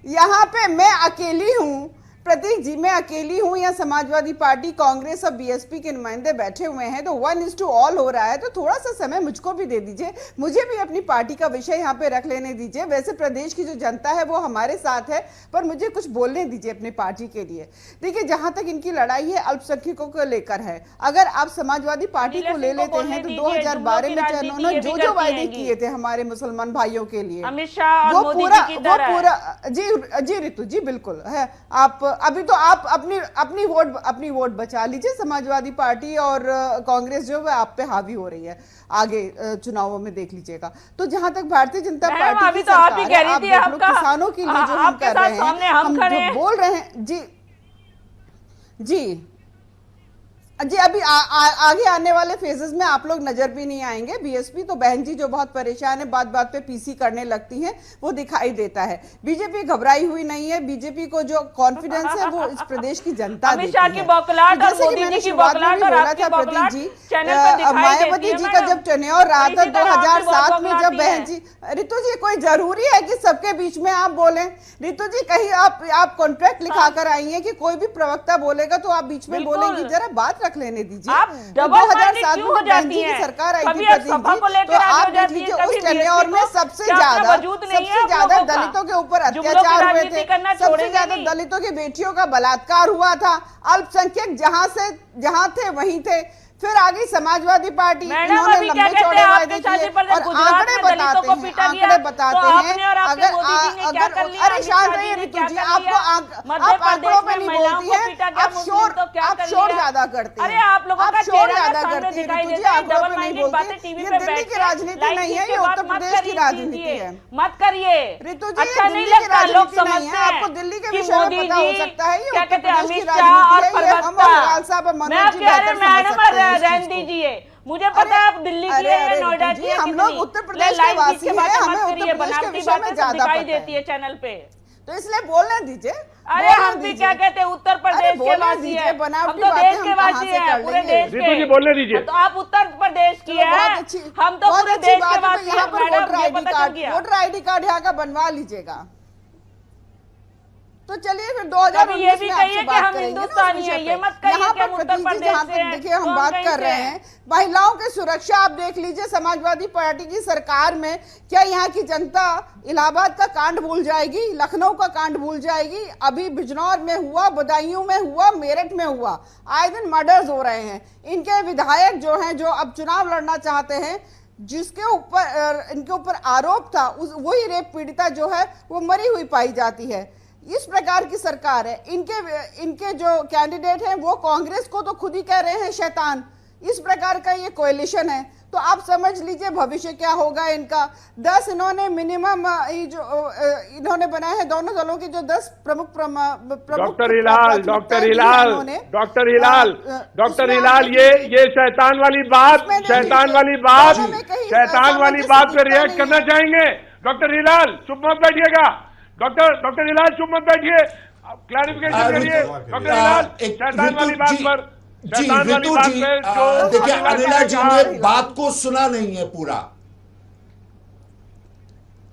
S8: यहाँ पे मैं अकेली हूँ, प्रतीक जी, मैं अकेली हूं या समाजवादी पार्टी, कांग्रेस और बीएसपी के नुमाइंदे बैठे हुए हैं, तो 1:all हो रहा है, तो थोड़ा सा समय मुझको भी दे दीजिए, मुझे भी अपनी पार्टी का विषय यहाँ पे रख लेने दीजिए। वैसे प्रदेश की जो जनता है वो हमारे साथ है, पर मुझे कुछ बोलने दीजिए अपनी पार्टी के लिए। देखिए, जहां तक इनकी लड़ाई है अल्पसंख्यकों को लेकर है, अगर आप समाजवादी पार्टी को ले लेते हैं तो 2012 में उन्होंने जो वायदे किए थे हमारे मुसलमान भाइयों के लिए,
S6: अमित शाह और मोदी जी की तरह
S8: वो पूरा जी रितु जी बिल्कुल है। आप अभी तो आप अपनी वोट बचा लीजिए। समाजवादी पार्टी और कांग्रेस जो है आप पे हावी हो रही है, आगे चुनावों में देख लीजिएगा। तो जहां तक भारतीय जनता पार्टी की सरकार है, आप देख लो किसानों के लिए जो हम कर रहे हैं, हम जो बोल रहे हैं जी अभी आगे आने वाले फेजेस में आप लोग नजर भी नहीं आएंगे। बीएसपी तो बहन जी जो बहुत परेशान है, बात बात पे पीसी करने लगती हैं, वो दिखाई देता है। बीजेपी घबराई हुई नहीं है, बीजेपी को जो कॉन्फिडेंस है वो इस प्रदेश की जनता देती है। जैसे कि मैंने शुरुआत में भी बोला था प्रतीक जी, मायावती जी का जब टेन्योर रहा था 2007 में, जब बहन जी, रितु जी कोई जरूरी है कि सबके बीच में आप बोलें? रितु जी कहीं आप कॉन्ट्रैक्ट लिखा कर आई है कि कोई भी प्रवक्ता बोलेगा तो आप बीच में बोलेंगी? जरा बात लेने दीजिए।
S6: आप 2007 में बहन जी की सरकार आई थी प्रतीक जी, तो आप देख लीजिए उस टेन्योर में सबसे ज्यादा दलितों के ऊपर अत्याचार हुए थे, सबसे ज्यादा दलितों की बेटियों का बलात्कार हुआ था, अल्पसंख्यक जहां थे वहीं थे। फिर आगे समाजवादी पार्टी, इन्होंने लंबे चौड़े वायदे किए और आंकड़े बताते हैं। अगर अरे शांत रहिए रितु जी, आप आंकड़ों पे नहीं बोलती हैं, आप शोर ज्यादा करते हैं, आप शोर ज्यादा करती हैं रितु जी, आंकड़ों पे नहीं बोलती। ये दिल्ली की राजनीति नहीं है, ये उत्तर प्रदेश की राजनीति है। मत करिए
S8: रितु जी, ये दिल्ली की राजनीति नहीं है, आपको दिल्ली के विषय में पता हो सकता है, ये उत्तर प्रदेश की राजनीति है। हम और लाल साहब और मनोज जी बेहतर समझ सकते हैं।
S6: रहने दीजिए, मुझे पता है आप दिल्ली की है, नोएडा की है,
S8: हम लोग उत्तर प्रदेश के वासी हैं, हमें उत्तर प्रदेश के विषय में ज्यादा
S6: दिखाई देती है चैनल पे,
S8: तो इसलिए बोलने दीजिए।
S6: अरे हम भी क्या कहते हैं, उत्तर प्रदेश के वासी हैं, हम तो देश के वासी हैं, पूरे देश के,
S1: बोलने दीजिए।
S6: तो आप उत्तर प्रदेश की है, हम तो पूरे देश के वासी हैं।
S8: वोटर आईडी कार्ड यहाँ का बनवा लीजिएगा। तो चलिए फिर 2019
S6: ये भी कहिए कि हम हिंदुस्तानी हैं, ये मत कहिए कि हम उत्तर प्रदेश से हैं।
S8: देखिए, हम बात कर रहे हैं महिलाओं की सुरक्षा। आप देख लीजिए समाजवादी पार्टी की सरकार में क्या यहाँ की जनता इलाहाबाद का कांड भूल जाएगी, लखनऊ का कांड भूल जाएगी? अभी बिजनौर में हुआ, बदायूं में हुआ, मेरठ में हुआ, आए दिन मर्डर्स हो रहे हैं। इनके विधायक जो हैं, जो अब चुनाव लड़ना चाहते हैं, जिसके ऊपर इनके ऊपर आरोप था, वही रेप पीड़िता जो है वो मरी हुई पाई जाती है। इस प्रकार की सरकार है। इनके जो कैंडिडेट हैं वो कांग्रेस को तो खुद ही कह रहे हैं शैतान। इस प्रकार का ये कोएलिशन है, तो आप समझ लीजिए भविष्य क्या होगा इनका। 10 इन्होंने मिनिमम इन्होंने बनाए हैं, दोनों दलों के जो 10 प्रमुख
S1: डॉक्टर हिलाल ये शैतान वाली बात पे रिएक्ट करना चाहेंगे। डॉक्टर हिलाल चुप मत बैठिएगा, डॉक्टर हिलाल चुप मत बैठिए, क्लैरिफिकेशन करिए। डॉक्टर हिलाल शैतान वाली बात पर,
S10: देखिए अनिला जी ने बात को सुना नहीं है पूरा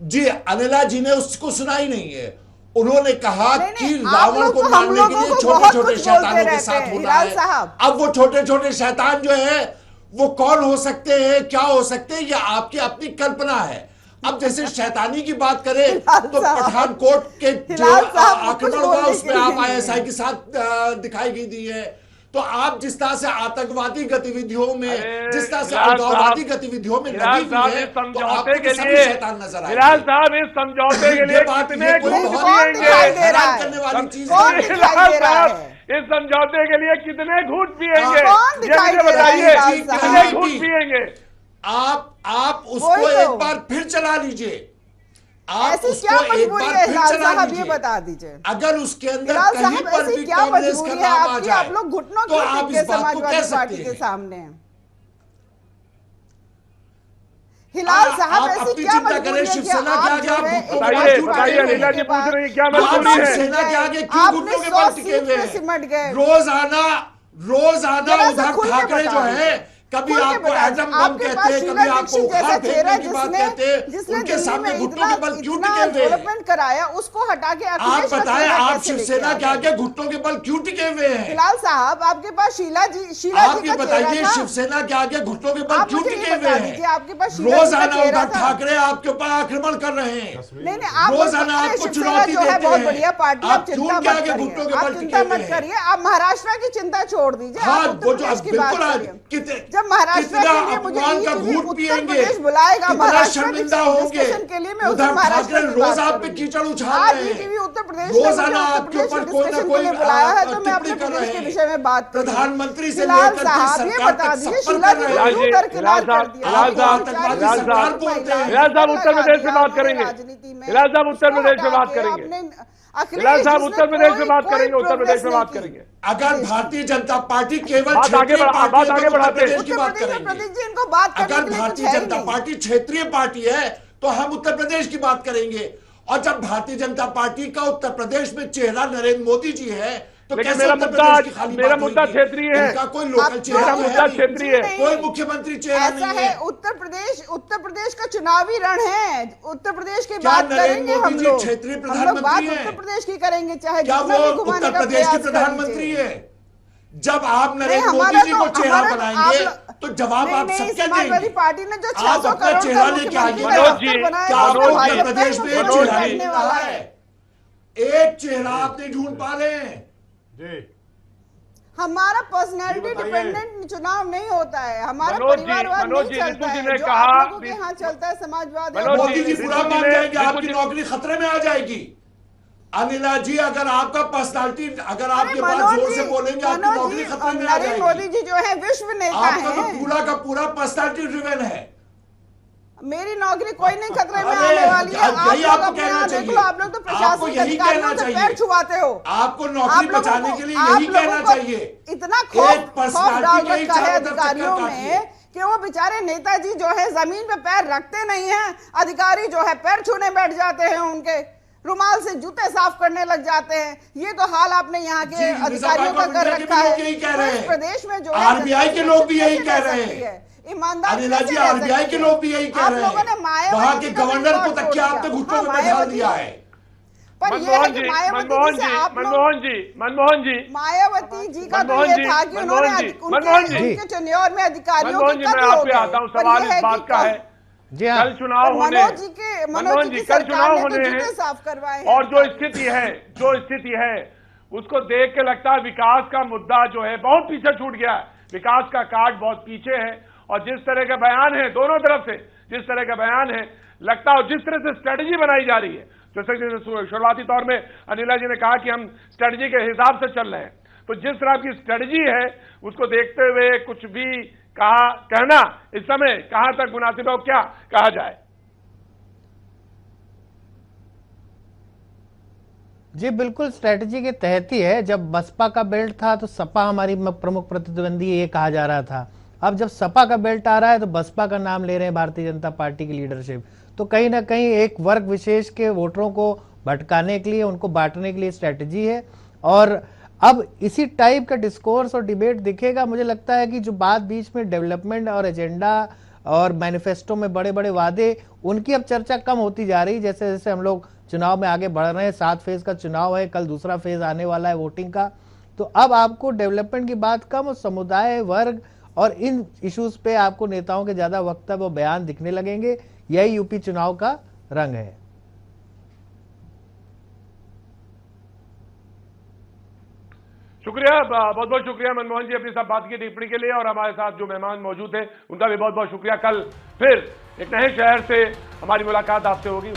S10: जी, अनिला जी ने उसको सुना ही नहीं है। उन्होंने कहा कि रावण को मारने के लिए छोटे छोटे शैतानों के साथ होना है। अब वो छोटे छोटे शैतान जो है वो कौन हो सकते हैं, क्या हो सकते हैं, ये आपकी अपनी कल्पना है। अब जैसे शैतानी की बात करें तो पठानकोट के जो आक्रमण हुआ उसमें आप आईएसआई के साथ दिखाई गई दी है। तो आप जिस तरह से आतंकवादी गतिविधियों में, जिस तरह से अलगाववादी गतिविधियों में लगी हुई है, तो आपको तो सभी शैतान नजर आए।
S1: हिलाल साहब इस समझौते के लिए कितने घूट पिएंगे?
S10: करने वाली चीज है।
S1: इस समझौते के लिए कितने घूट पिएंगे ये बताइए, कितने घूट पिएंगे?
S10: आप उसको एक बार फिर चला लीजिए, आप उसको एक बार फिर चला लीजिए,
S8: बता दीजिए।
S10: अगर उसके अंदर कहीं पर भी कांग्रेस का नाम आ जाए
S8: आप लोग घुटनों
S10: तो आप इस बात को कह सकते
S8: पार्टी के सामने। हिलाल साहब ऐसी क्या मजबूरी है?
S10: शिवसेना के आगे आप
S1: बताइए, लीला जी पूछ रही है क्या मजबूरी है?
S10: शिवसेना के आगे क्यों घुटनों के बल टिके हुए हैं? रोजाना उद्धव ठाकरे जो है कभी
S8: खुल के
S10: आपको
S8: बता
S10: एटम
S8: दें।
S10: बम
S8: आपके
S10: कहते
S8: पास
S10: हैं,
S8: शीला
S10: कभी आपको
S8: दीक्षित
S10: उखाड़
S8: जैसा
S10: फेंकने
S8: चेहरा
S10: की बात कहते हैं,
S8: जिसने
S10: उनके
S8: दिल्ली
S10: सामने
S8: में
S10: घुटनों के बल क्यों टिके हुए हैं?
S8: डेवलपमेंट कराया, उसको हटा के
S10: आप
S8: अखिलेश का
S10: बताएं,
S8: चेहरा
S10: आप
S8: कैसे लेके
S10: शिवसेना
S8: आ
S10: के
S8: गए?
S10: आगे घुटनों के बल क्यों टिके हुए हैं?
S8: फिलहाल साहब आपके पास शीला जी
S10: आप ये
S8: का चेहरा
S10: बताइए,
S8: था।
S10: शिवसेना के आगे घुटनों के बल
S8: आप
S10: क्यों
S8: मुझे ये
S10: टिके हुए
S8: बता
S10: हैं?
S8: दीजिए, आपके पास शीला जी का
S10: रोजाना
S8: चेहरा
S10: उद्धव
S8: था।
S10: ठाकरे आपके ऊपर आक्रमण कर रहे हैं,
S8: नहीं आप
S10: रोजाना
S8: अरे
S10: आपको
S8: शिवसेना
S10: चुनौती
S8: जो है
S10: देते
S8: बहुत
S10: हैं।
S8: बढ़िया पार्टी,
S10: आप
S8: आप
S10: क्यों
S8: चिंता
S10: के
S8: मत
S10: आगे घुटनों
S8: करिए,
S10: के
S8: आप
S10: बल
S8: चिंता
S10: टिके
S8: मत
S10: हुए हैं?
S8: करिए, आप महाराष्ट्र की चिंता छोड़ दीजिए,
S10: हाँ,
S8: आप
S10: वो
S8: उत्तर
S10: जो
S8: प्रदेश की बात
S10: बिल्कुल
S8: करिए। जब महाराष्ट्र के लिए मुझे
S10: अपमान का
S8: ETV
S10: घूंट
S8: उत्तर
S10: पिएंगे,
S8: प्रदेश बुलाएगा
S10: कितना
S8: महाराष्ट्र की
S10: शर्मिंदा होंगे।
S8: डिस्कशन के लिए, मैं उसे
S10: उद्धव
S8: महाराष्ट्र
S10: ठाकरे
S8: की बात
S10: रोज आप पे
S8: करूंगी।
S10: कीचड़ उछाल
S8: आज
S10: रहे हैं।
S8: ETV उत्तर प्रदेश ने मुझे
S10: रोजाना
S8: उत्तर
S10: आपके
S8: प्रदेश
S10: ऊपर
S8: की
S10: कोई ना
S8: डिस्कशन
S10: कोई
S8: के लिए बुलाया है, तो मैं अपने
S10: टिप्पणी कर
S8: प्रदेश
S10: रहे
S8: के
S10: हैं।
S8: विषय में बात करूंगी।
S10: प्रधानमंत्री से
S8: फिलहाल
S10: लेकर के
S8: साहब ये
S10: सरकार
S8: बता
S10: तक
S8: दीजिए,
S10: सब पर
S8: शीला
S10: कर
S8: जी
S10: रहे
S8: को
S10: हैं।
S8: क्यों दरकिनार कर दिया?
S10: आप
S8: आपको
S10: आतंकवादी
S8: आचार्य
S10: सरकार
S8: की
S10: बोलते हैं।
S1: फिलहाल साहब उत्तर
S8: लगा
S1: प्रदेश में
S8: दिया
S1: बात
S8: उन्होंने
S1: करेंगे।
S8: राजनीति में।
S1: फिलहाल साहब उत्तर
S8: उसको
S1: प्रदेश में
S8: हटा
S1: बात
S8: के
S1: करेंगे।
S8: आपने
S1: फिलहाल साहब
S8: अखिलेश
S1: उत्तर प्रदेश में बात
S8: कोई
S1: करेंगे, उत्तर प्रदेश में
S8: प्रोग्रेस
S1: बात
S8: नहीं
S1: करेंगे।
S10: अगर भारतीय जनता पार्टी केवल
S1: बात आगे
S10: क्षेत्रीय
S1: बढ़ा-
S10: पार्टी
S1: बात
S10: है,
S1: आगे
S10: तो उत्तर
S1: बढ़ाते हैं।
S10: प्रदेश की
S8: उत्तर
S10: बात
S8: प्रदेश में
S10: करेंगे।
S8: प्रदीप जी इनको बात करने
S10: अगर
S8: के लिए कुछ
S10: भारतीय
S8: है ही
S10: जनता
S8: नहीं।
S10: पार्टी क्षेत्रीय पार्टी है तो हम उत्तर प्रदेश की बात करेंगे, और जब भारतीय जनता पार्टी का उत्तर प्रदेश में चेहरा नरेंद्र मोदी जी है, तो
S1: लेकिन
S10: कैसे
S1: मेरा
S10: उत्तर
S1: मुद्दा
S10: प्रदेश की खाली
S1: मेरा
S10: बात
S1: मुद्दा
S10: होगी?
S1: क्षेत्रीय है।
S10: इनका कोई लोकल
S8: आप-
S10: चेहरा
S1: मेरा
S10: तो
S1: मुद्दा
S10: है नहीं।
S1: क्षेत्रीय है।
S10: कोई मुख्यमंत्री चेहरा
S8: ऐसा
S10: नहीं
S8: है,
S10: है।
S8: उत्तर प्रदेश का चुनावी रण है, उत्तर प्रदेश की
S10: क्या
S8: बात
S10: नरेंद्र
S8: करेंगे
S10: मोदी
S8: हम
S10: जी
S8: लोग।
S10: क्षेत्रीय
S8: हम लोग
S10: प्रधानमंत्री
S8: बात
S10: हैं?
S8: उत्तर प्रदेश की करेंगे, चाहे
S10: क्या
S8: जितना
S10: वो
S8: भी घुमाने
S10: उत्तर
S8: का
S10: प्रदेश की
S8: प्रयास कर
S10: प्रधानमंत्री
S8: लीजिए।
S10: है? जब आप
S8: नहीं,
S10: नरेंद्र मोदी
S8: हमारा
S10: जी
S8: तो-
S10: को चेहरा
S8: हमारा तो
S10: बनाएंगे
S8: आप-
S10: तो जवाब
S8: नहीं,
S10: आप
S8: नहीं,
S10: सबके
S8: समाजवादी
S10: देंगे।
S8: पार्टी ने जो
S10: आप
S8: 600
S10: अपना
S8: करोड़
S10: चेहरा
S8: का
S10: लेके आइए।
S8: मुख्यमंत्री का
S1: मनोज
S8: दफ्तर
S1: जी,
S8: बनाया,
S10: क्या
S8: वो
S10: आपको
S8: तो
S1: मनोज
S10: उत्तर
S1: जी,
S10: प्रदेश में एक
S1: मनोज
S10: चेहरा
S1: जी,
S10: नहीं मिला है? एक चेहरा आप नहीं ढूंढ पा रहे हैं।
S9: जी
S8: हमारा पर्सनैलिटी
S9: जी, बताइए।
S8: डिपेंडेंट चुनाव नहीं होता है, हमारा
S1: मनोज जी,
S8: परिवारवाद
S1: मनोज
S8: नहीं
S1: जी,
S8: चलता
S1: रितु जी
S8: है,
S1: ने
S8: जो
S1: कहा-
S8: आप लोगों के यहाँ चलता है समाजवाद।
S1: मनोज
S10: मोदी जी
S1: रितु
S10: बुरा
S1: जी
S10: मान
S1: ने-
S10: जाएंगे,
S1: रितु
S10: आपकी
S1: जी-
S10: नौकरी खतरे में आ जाएगी। अनिला जी, अगर आपका पर्सनालिटी, अगर आपके पास
S8: मनोज
S10: जोर
S8: जी,
S10: से बोलेंगे, आपकी
S8: मनोज
S10: नौकरी
S8: जी,
S10: खतरे में आ
S8: नरेंद्र मोदी
S10: जाएगी।
S8: जी जो है विश्व नेता
S10: आपका तो
S8: है,
S10: पूरा का पूरा पर्सनालिटी ड्रिवन है।
S8: मेरी नौकरी कोई नहीं खतरे में
S10: अरे,
S8: आने वाली है। आप
S10: यही
S8: लोग
S10: आपको
S8: अपने
S10: कहना
S8: यहाँ देख
S10: चाहिए।
S8: लो, आप लोग तो
S10: आपको
S8: प्रशासनिक
S10: यही
S8: अधिकारियों
S10: कहना
S8: से
S10: चाहिए।
S8: पैर छुआते हो।
S10: आपको
S8: आप
S10: नौकरी
S8: लोगों
S10: बचाने
S8: को-
S10: के लिए
S8: आप
S10: यही
S8: लोगों
S10: कहना
S8: को
S10: चाहिए।
S8: इतना
S10: एक
S8: खौफ
S10: पर्सनालिटी
S8: डाल
S10: के ही
S8: रखा है
S10: चारों तरफ
S8: अधिकारियों
S10: चक्कर काटिए।
S8: में कि वो बेचारे नेताजी जो है जमीन पे पैर रखते नहीं हैं, अधिकारी जो है पैर छूने बैठ जाते हैं, उनके रुमाल से जूते साफ करने लग जाते हैं। ये तो हाल आपने यहाँ के
S10: जी,
S8: अधिकारियों का कर रखा है।
S10: यही कह रहे
S8: तो इस
S10: हैं।
S8: प्रदेश में जो है
S10: आरबीआई के लोग भी यही
S8: कैसे
S10: कह
S8: रह
S10: रहे
S8: सकती
S10: हैं।
S8: है? ईमानदार
S10: अनिला जी,
S8: कैसे रह
S10: आरबीआई
S8: सकती
S10: के
S8: है?
S10: लोग भी यही कह
S8: आप
S10: रहे
S8: लोगों ने
S10: हैं।
S8: मायावती
S10: वहां के
S8: जी का
S10: गवर्नर को
S8: रिकॉर्ड
S10: तक क्या
S8: छोड़
S10: आपने
S8: दिया।
S10: घुटनों में
S8: हाँ,
S10: बैठा
S8: मायावती
S10: दिया
S8: जी।
S10: है?
S8: पर ये है
S1: मनमोहन
S8: कि
S1: जी,
S8: मायावती
S1: मनमोहन
S8: जी
S1: जी,
S8: से आप लोग
S1: मनमोहन जी, मनमोहन जी,
S8: मायावती जी का तो
S1: मनमोहन
S8: ये
S1: जी,
S8: था कि
S1: मनमोहन
S8: उन्होंने
S1: जी, मनमोहन जी।
S8: उनके टेन्योर में अधिकारियों
S1: मनमोहन
S8: के
S1: जी, मैं
S8: कत्ल हो
S1: आप पे
S8: गए।
S1: आता हूँ।
S8: पर
S1: सवाल
S8: ये
S1: इस
S8: है
S1: बात
S8: कि
S1: का है,
S7: जी हाँ,
S1: कल चुनाव होने
S8: मनोज जी की
S1: कल
S8: सरकार
S1: चुनाव
S8: ने तो
S1: होने
S8: जूते
S1: हैं,
S8: साफ करवाए हैं।
S1: और जो स्थिति है उसको देख के लगता है विकास का मुद्दा जो है बहुत पीछे छूट गया है, विकास का कार्ड बहुत पीछे है। और जिस तरह के बयान है दोनों तरफ से, जिस तरह का बयान है लगता है, जिस तरह से स्ट्रेटजी बनाई जा रही है, जैसे कि शुरुआती तौर में अनिला जी ने कहा कि हम स्ट्रेटजी के हिसाब से चल रहे हैं, तो जिस तरह की स्ट्रेटजी है उसको देखते हुए कुछ भी कहना इस समय कहां तक मुनासिब है, क्या कहा जाए?
S7: जी बिल्कुल स्ट्रेटजी के तहत ही है। जब बसपा का बेल्ट था तो सपा हमारी प्रमुख प्रतिद्वंदी ये कहा जा रहा था। अब जब सपा का बेल्ट आ रहा है तो बसपा का नाम ले रहे हैं भारतीय जनता पार्टी की लीडरशिप। तो कहीं ना कहीं एक वर्ग विशेष के वोटरों को भटकाने के लिए, उनको बांटने के लिए स्ट्रेटजी है। और अब इसी टाइप का डिस्कोर्स और डिबेट दिखेगा। मुझे लगता है कि जो बात बीच में डेवलपमेंट और एजेंडा और मैनिफेस्टो में बड़े बड़े वादे, उनकी अब चर्चा कम होती जा रही जैसे जैसे हम लोग चुनाव में आगे बढ़ रहे हैं। 7 फेज का चुनाव है, कल दूसरा फेज आने वाला है वोटिंग का। तो अब आपको डेवलपमेंट की बात कम और समुदाय, वर्ग और इन इश्यूज पे आपको नेताओं के ज्यादा वक्तव्य और बयान दिखने लगेंगे। यही यूपी चुनाव का रंग है।
S1: शुक्रिया, बहुत बहुत शुक्रिया मनमोहन जी अपनी सब बात की टिप्पणी के लिए, और हमारे साथ जो मेहमान मौजूद थे उनका भी बहुत बहुत शुक्रिया। कल फिर एक नए शहर से हमारी मुलाकात आपसे होगी।